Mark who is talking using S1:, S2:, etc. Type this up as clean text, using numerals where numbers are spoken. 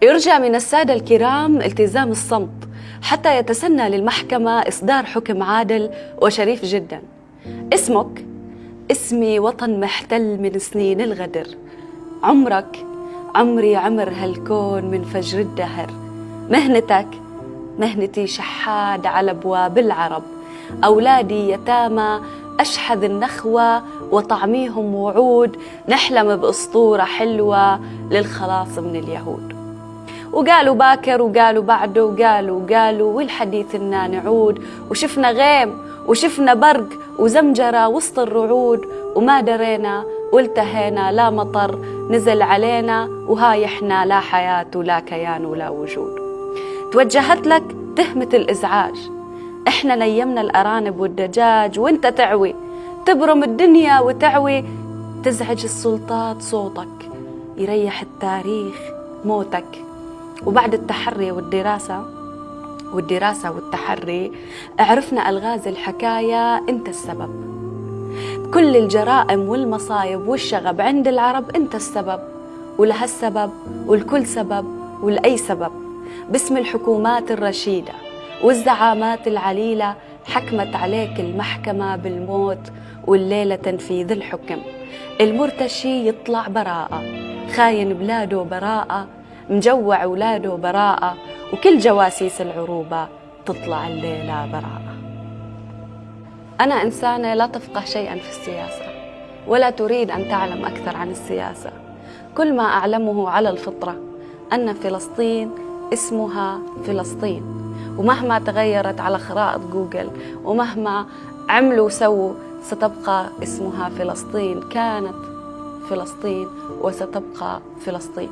S1: يرجى من السادة الكرام التزام الصمت حتى يتسنى للمحكمة إصدار حكم عادل وشريف جدا. اسمك اسمي وطن محتل من سنين الغدر، عمرك عمري عمر هالكون من فجر الدهر، مهنتك مهنتي شحاد على أبواب العرب، أولادي يتامى أشحذ النخوة وطعميهم وعود، نحلم بأسطورة حلوة للخلاص من اليهود. وقالوا باكر وقالوا بعده وقالوا والحديث إنا نعود، وشفنا غيم وشفنا برق وزمجرة وسط الرعود، وما درينا والتهينا لا مطر نزل علينا، وهاي إحنا لا حياة ولا كيان ولا وجود. توجهت لك تهمة الإزعاج، إحنا نيمنا الأرانب والدجاج وإنت تعوي تبرم الدنيا وتعوي، تزعج السلطات صوتك يريح التاريخ موتك. وبعد التحري والدراسة والتحري عرفنا ألغاز الحكاية أنت السبب، كل الجرائم والمصايب والشغب عند العرب أنت السبب، ولهالسبب والكل سبب ولأي سبب، باسم الحكومات الرشيدة والزعامات العليلة حكمت عليك المحكمة بالموت، والليلة تنفيذ الحكم. المرتشي يطلع براءة، خاين بلاده براءة، مجوع ولاده براءة، وكل جواسيس العروبة تطلع الليلة براءة. أنا إنسانة لا تفقه شيئا في السياسة ولا تريد أن تعلم أكثر عن السياسة، كل ما أعلمه على الفطرة أن فلسطين اسمها فلسطين، ومهما تغيرت على خرائط جوجل ومهما عملوا وسووا ستبقى اسمها فلسطين، كانت فلسطين وستبقى فلسطين.